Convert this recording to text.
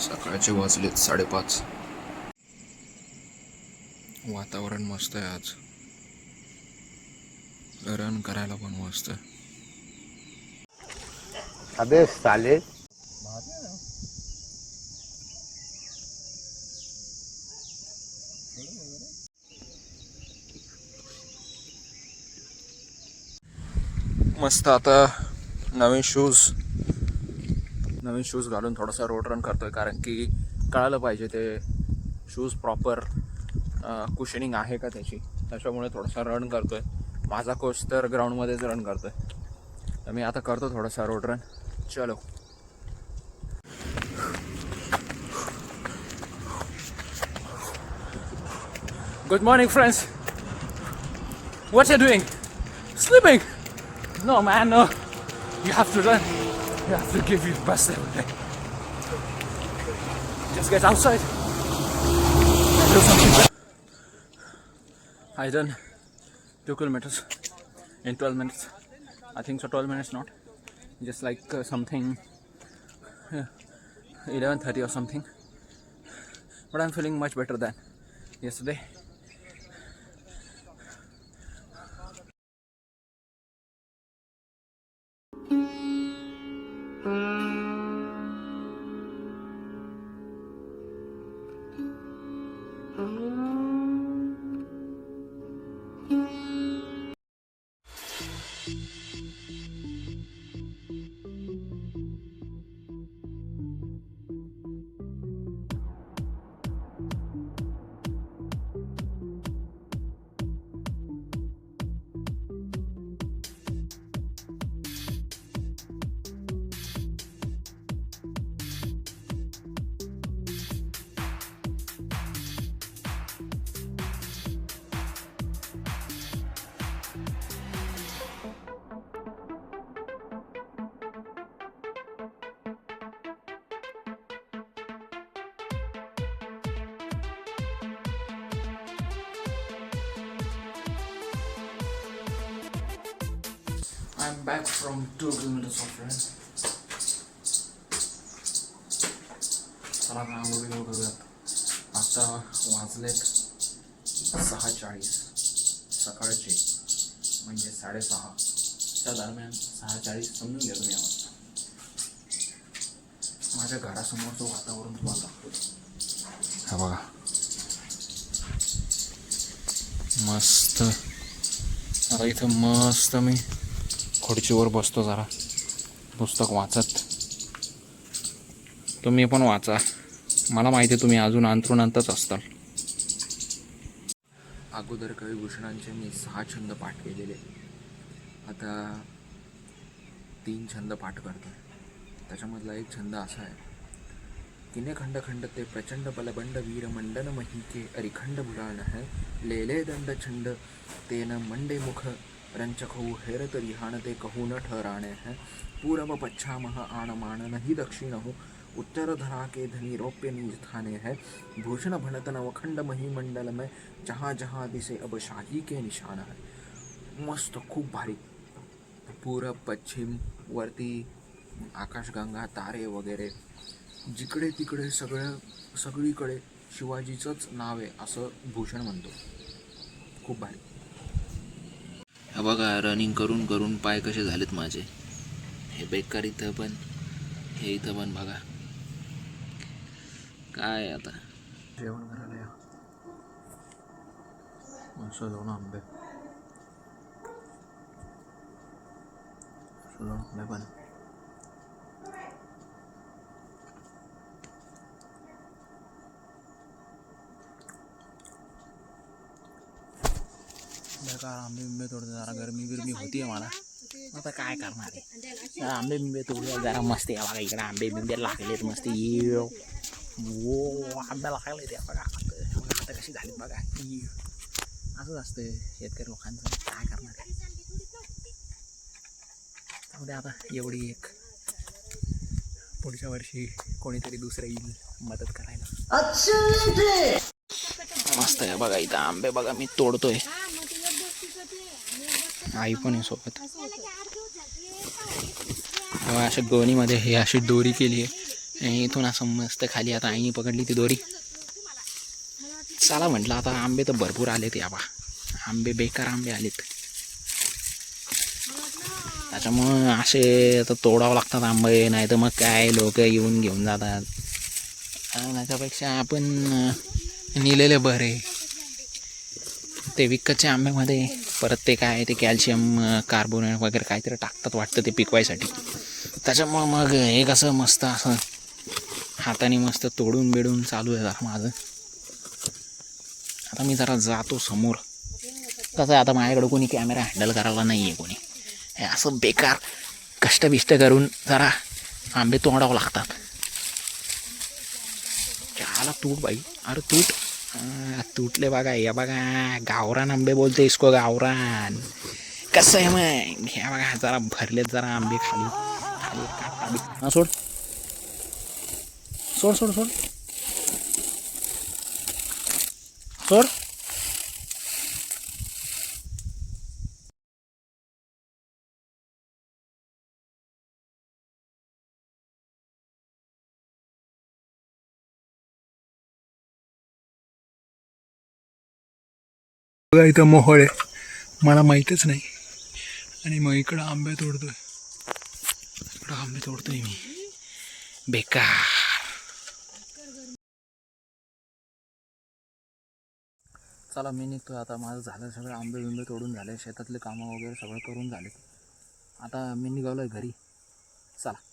सकाळचे वाजलेत 5:30. वातावरण मस्त आहे आज. रन करायला पण मस्त आहे. अबे साले. मस्त आता नवीन शूज घालून थोडासा रोड रन करतोय, कारण की कळायला पाहिजे ते शूज प्रॉपर कुशनिंग आहे का त्याच्यामुळे थोडासा रन करतोय. माझा कोच तर ग्राउंडमध्येच रन करतोय, तर मी आता करतो थोडासा रोड रन. चलो. Good morning, friends. What you doing? Sleeping? No, man, no. You have to run. You have to give your best every day. Just get outside and do something. I done 2 kilometers in 12 minutes. I think so 12 minutes not. Just like something 11:30 or something. But I'm feeling much better than yesterday. I'm back from 2 kilometers of run. चला ना आंघोळ करूयात. आता वाजलेत 6:40 सकाळचे, म्हणजे 6:30च्या दरम्यान. 6:40 समजून घ्या तुम्ही आम्हाला. माझ्या घरासमोरचं वातावरण तुम्हाला दाखवतो. हा बघा, मस्त. आता इथं मस्त मी खुर्चीवर बसतो, जरा पुस्तक वाचत. तुम्ही पण वाचा. मला माहिती आहे तुम्ही अजून अंतरुणांतच असताल. अगोदर कविभूषणांचे मी 6 छंद पाठ केलेले, आता 3 छंद पाठ करतोय. त्याच्यामधला एक छंद असा आहे, किने खंड खंड ते प्रचंड बलबंड वीर मंडन मही के अरिखंड बुलान है लेले दंड छंद तेन मंडे मुख रंचखऊ हेरत रिहान ते कहू न ठहराने हैं पूरब पच्छामह आण मान नहीं दक्षिण हो उत्तर धरा के धनी रौप्य निज थाने है भूषण भनत नवखंड मही मंडल में जहाँ जहाँ दिसे अब शाही के निशान है. मस्त, खूप भारी. पूरब पश्चिम वरती आकाशगंगा, तारे वगैरे, जिकडे तिकडे सगळीकडे शिवाजीचंच नाव आहे असं भूषण म्हणतो. खूप भारी. हा बघा, रनिंग करून करून पाय कसे झालेत माझे. हे बेकार इथं पण, हे इथं पण बघा. काय आता जेवण करायला या. असं दोन आंबे पण. बेकार आंबे बिंबे तोडते. जरा गरमी होती आहे मला, आता काय करणार आहे. आंबे बिंबे तोडले जरा मस्त. आहे बघा, इकडे आंबे बिंबे लागलेत मस्त. आंबे लागले ते बघा. आता कशी झालीत बघा. असंच असतं शेतकरी लोकांचं, काय करणार आहे. त्यामध्ये आता एवढी एक, पुढच्या वर्षी कोणीतरी दुसरं येईल मदत करायला. मस्त आहे बघा इथं आंबे बघा, मी तोडतोय. आई पण आहे सोबत. अशा गोणीमध्ये हे अशी दोरी केली आहे, इथून असं मस्त खाली आता आईने पकडली ती दोरी. चला म्हटलं आता आंबे तर भरपूर आलेत याबा. आंबे बेकार आंबे आलेत. त्याच्यामुळं असे तर तोडावं लागतात आंबे, नाही तर मग काय लोक येऊन घेऊन जातात. त्याच्यापेक्षा आपण नेलेले बरे. ते विकतच्या आंब्यामध्ये परत ते काय ते कॅल्शियम कार्बोनेट वगैरे काहीतरी टाकतात वाटतं ते पिकवायसाठी. त्याच्यामुळं मग हे कसं मस्त असं हाताने मस्त तोडून बिडून चालू आहे जरा माझं. आता मी जरा जातो समोर. कसं आहे आता माझ्याकडं कोणी कॅमेरा हँडल करायला नाही आहे कोणी. हे असं बेकार कष्टबिष्ट करून जरा आंबे तोडावं लागतात. आला तूट बाई, अरे तूट तुटले बघा. या बघा गावरान आंबे बोलते इसको, गावरान. कसं आहे मग ह्या बघा जरा भरलेत जरा आंबे खाली खाली काटा. सोड सोड सोड सोड सोड. बघा इथं मोहोळ आहे, मला माहीतच नाही. आणि मग इकडं आंबे तोडतोय. इकडं आंबे तोडतोय मी. बेकार. चला मी निघतो आता. माझं झालं सगळं, आंबे बिंबे तोडून झाले, शेतातले कामं वगैरे सगळं करून झाले. आता मी निघालो आहे घरी. चला.